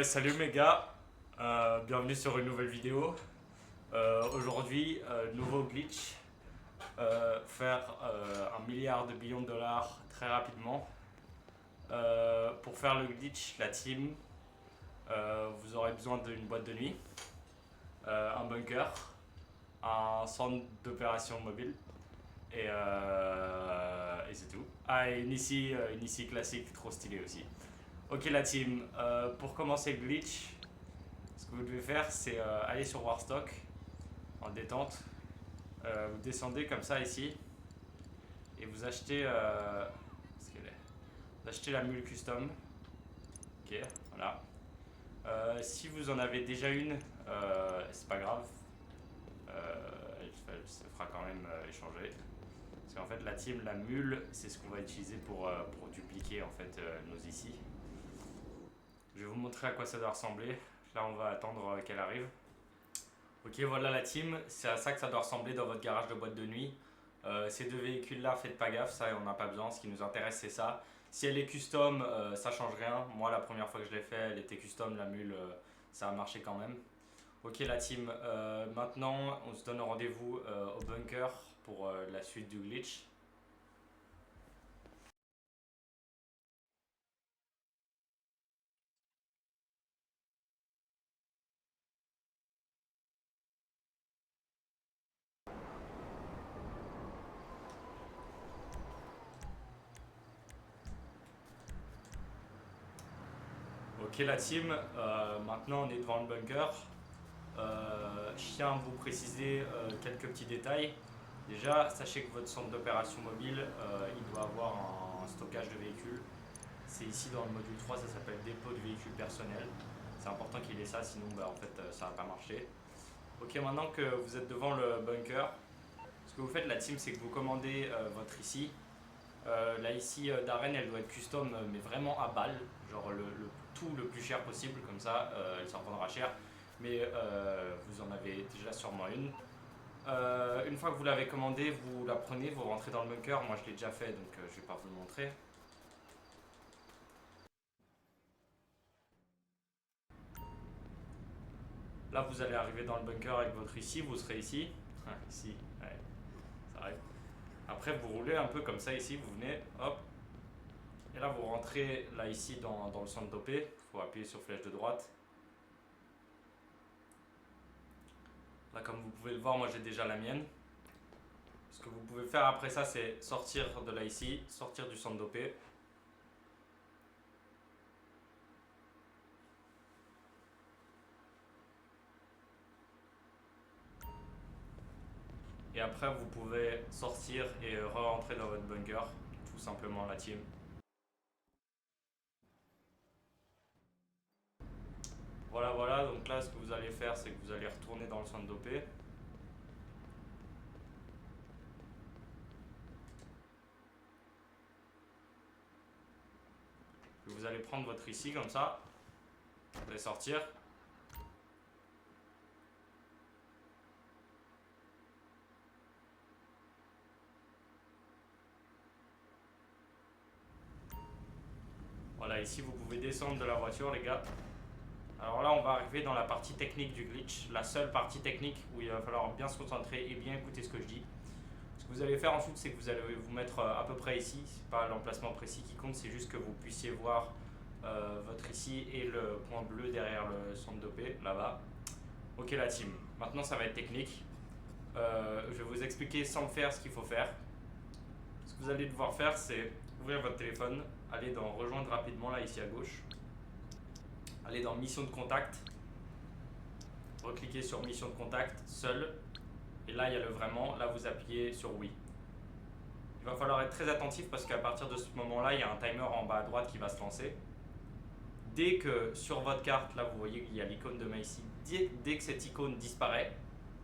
Salut mes gars, bienvenue sur une nouvelle vidéo. Aujourd'hui, nouveau glitch, faire 1 milliard de billions de dollars très rapidement. Pour faire le glitch, la team, vous aurez besoin d'une boîte de nuit, un bunker, un centre d'opération mobile et c'est tout. Ah, et une IC classique trop stylée aussi. Ok la team, pour commencer le glitch, ce que vous devez faire c'est aller sur Warstock en détente. Vous descendez comme ça ici et vous achetez ce qu'elle est. Vous achetez la mule custom. Ok, voilà. Si vous en avez déjà une, c'est pas grave. Elle se fera quand même échanger. Parce qu'en fait la team, la mule, c'est ce qu'on va utiliser pour dupliquer en fait nos ici. Je vais vous montrer à quoi ça doit ressembler. Là on va attendre qu'elle arrive. Ok, voilà la team, c'est à ça que ça doit ressembler dans votre garage de boîte de nuit. Ces deux véhicules là, faites pas gaffe, ça on n'a pas besoin, ce qui nous intéresse c'est ça. Si elle est custom, ça change rien. Moi la première fois que je l'ai fait, elle était custom, la mule, ça a marché quand même. Ok la team, maintenant on se donne rendez-vous au bunker pour la suite du glitch. Ok la team, maintenant on est devant le bunker. Je tiens à vous préciser quelques petits détails. Déjà, sachez que votre centre d'opération mobile, il doit avoir un stockage de véhicules. C'est ici dans le module 3, ça s'appelle dépôt de véhicules personnels. C'est important qu'il ait ça, sinon en fait, ça va pas marcher. Ok, maintenant que vous êtes devant le bunker, ce que vous faites la team, c'est que vous commandez votre IC. La IC d'Aren, elle doit être custom, mais vraiment à balle, genre tout le plus cher possible, comme ça, elle s'en prendra cher. Mais vous en avez déjà sûrement une. Une fois que vous l'avez commandée, vous la prenez, vous rentrez dans le bunker. Moi je l'ai déjà fait donc je vais pas vous le montrer. Là vous allez arriver dans le bunker avec votre IC, vous serez ici. Ah, ici, ouais, ça arrive. Après vous roulez un peu comme ça ici, vous venez, hop. Et là vous rentrez là ici dans le centre d'OP. Il faut appuyer sur flèche de droite. Là comme vous pouvez le voir, moi j'ai déjà la mienne. Ce que vous pouvez faire après ça, c'est sortir de là ici, sortir du centre d'OP. Et après, vous pouvez sortir et re-rentrer dans votre bunker, tout simplement la team. Voilà, voilà, donc là, ce que vous allez faire, c'est que vous allez retourner dans le centre d'OP. Vous allez prendre votre IC comme ça, vous allez sortir. Voilà, ici, vous pouvez descendre de la voiture, les gars. Alors là, on va arriver dans la partie technique du glitch, la seule partie technique où il va falloir bien se concentrer et bien écouter ce que je dis. Ce que vous allez faire ensuite, c'est que vous allez vous mettre à peu près ici. C'est pas l'emplacement précis qui compte, c'est juste que vous puissiez voir votre ici et le point bleu derrière le centre d'OP, là-bas. Ok la team, maintenant ça va être technique. Je vais vous expliquer sans le faire ce qu'il faut faire. Ce que vous allez devoir faire, c'est ouvrir votre téléphone, aller dans rejoindre rapidement là ici à gauche, aller dans mission de contact, recliquer sur mission de contact seul, et là il y a le vraiment, là vous appuyez sur oui. Il va falloir être très attentif parce qu'à partir de ce moment là, il y a un timer en bas à droite qui va se lancer. Dès que sur votre carte, là vous voyez qu'il y a l'icône de Maïsi, dès que cette icône disparaît,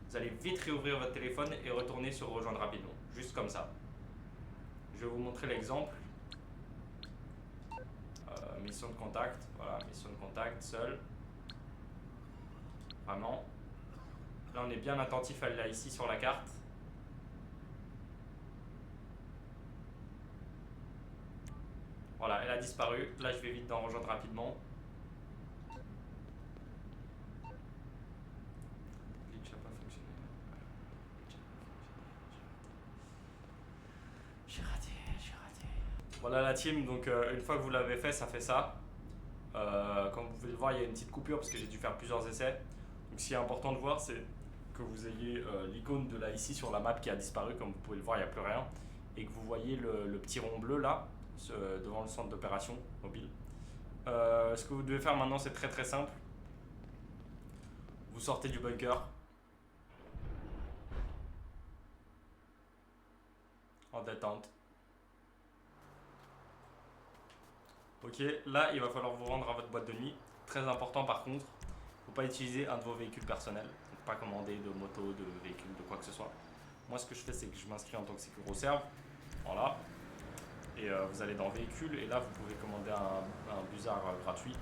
vous allez vite réouvrir votre téléphone et retourner sur rejoindre rapidement, juste comme ça. Je vais vous montrer l'exemple. Mission de contact, voilà, mission de contact, seul. Vraiment. Là on est bien attentif à là ici sur la carte. Voilà, elle a disparu. Là je vais vite dans rejoindre rapidement. Voilà la team, donc une fois que vous l'avez fait, ça fait ça. Comme vous pouvez le voir, il y a une petite coupure parce que j'ai dû faire plusieurs essais. Donc ce qui est important de voir, c'est que vous ayez l'icône de là ici sur la map qui a disparu, comme vous pouvez le voir, il n'y a plus rien. Et que vous voyez le petit rond bleu là, devant le centre d'opération mobile. Ce que vous devez faire maintenant, c'est très très simple. Vous sortez du bunker. En détente. Ok, là il va falloir vous rendre à votre boîte de nuit. Très important par contre, faut pas utiliser un de vos véhicules personnels. Donc pas commander de moto, de véhicule, de quoi que ce soit. Moi ce que je fais c'est que je m'inscris en tant que sécuro-serve. Voilà. Et vous allez dans véhicule et là vous pouvez commander un busard gratuit.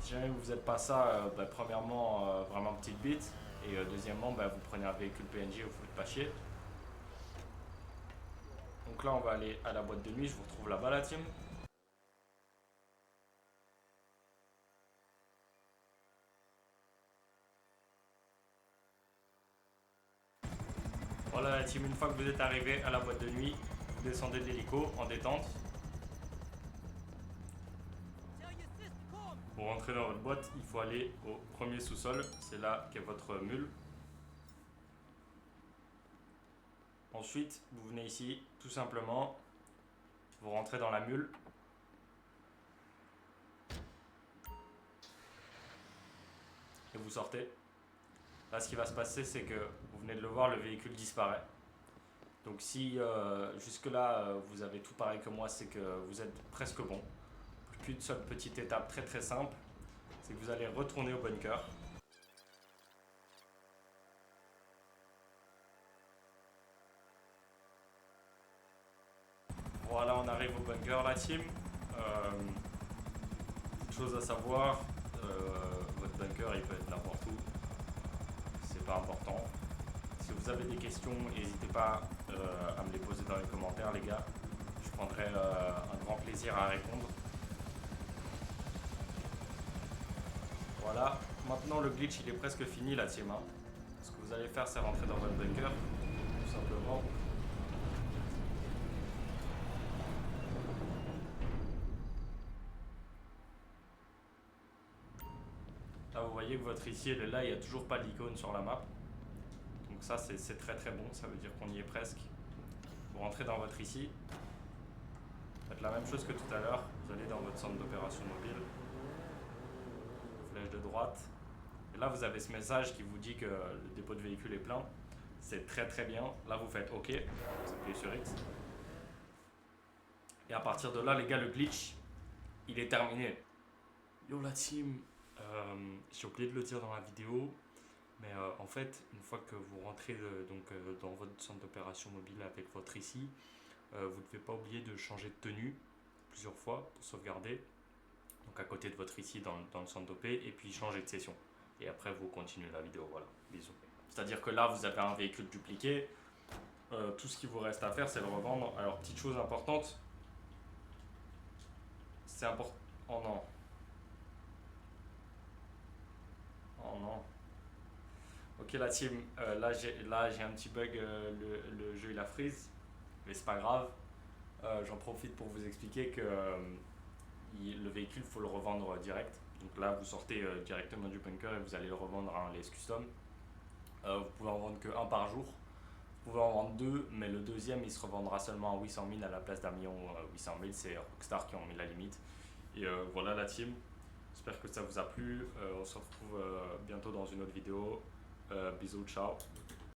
Si jamais vous n'êtes pas ça, premièrement vraiment petite bite. Et deuxièmement vous prenez un véhicule PNJ, vous faites pas chier. Donc là on va aller à la boîte de nuit, je vous retrouve là-bas la team. Voilà la team, une fois que vous êtes arrivé à la boîte de nuit, vous descendez de l'hélico en détente. Pour rentrer dans votre boîte, il faut aller au premier sous-sol, c'est là qu'est votre mule. Ensuite, vous venez ici, tout simplement, vous rentrez dans la mule. Et vous sortez. Là, ce qui va se passer, c'est que vous venez de le voir, le véhicule disparaît. Donc si jusque-là, vous avez tout pareil que moi, c'est que vous êtes presque bon. Qu'une seule petite étape très très simple, c'est que vous allez retourner au bunker. Voilà, on arrive au bunker, la team. Petite chose à savoir, votre bunker il peut être n'importe où, c'est pas important. Si vous avez des questions, n'hésitez pas à me les poser dans les commentaires, les gars. Je prendrai un grand plaisir à répondre. Voilà, maintenant le glitch il est presque fini la team. Ce que vous allez faire, c'est rentrer dans votre bunker, tout simplement. Là vous voyez que votre ici elle est là, il n'y a toujours pas l'icône sur la map. Donc ça c'est très très bon, ça veut dire qu'on y est presque. Vous rentrez dans votre ici. Faites la même chose que tout à l'heure, vous allez dans votre centre d'opération mobile. Flèche de droite. Et là vous avez ce message qui vous dit que le dépôt de véhicule est plein. C'est très très bien. Là vous faites OK, vous appuyez sur X. Et à partir de là les gars, le glitch, il est terminé. Yo la team, j'ai oublié de le dire dans la vidéo, mais en fait, une fois que vous rentrez dans votre centre d'opération mobile avec votre ici, vous ne devez pas oublier de changer de tenue plusieurs fois pour sauvegarder. Donc à côté de votre ici dans le centre d'OP, et puis changer de session. Et après vous continuez la vidéo, voilà, bisous. C'est-à-dire que là vous avez un véhicule dupliqué, tout ce qui vous reste à faire c'est le revendre. Alors petite chose importante, c'est important. Oh non. Oh non. Ok la team, là j'ai un petit bug, le jeu il a freeze, mais c'est pas grave. J'en profite pour vous expliquer que le véhicule faut le revendre direct. Donc là vous sortez directement du bunker et vous allez le revendre à un LS Custom. Vous pouvez en vendre que un par jour. Vous pouvez en vendre deux, mais le deuxième il se revendra seulement à 800 000 à la place d'1 800 000. C'est Rockstar qui ont mis la limite. Et voilà la team. J'espère que ça vous a plu. On se retrouve bientôt dans une autre vidéo. Bisous, ciao.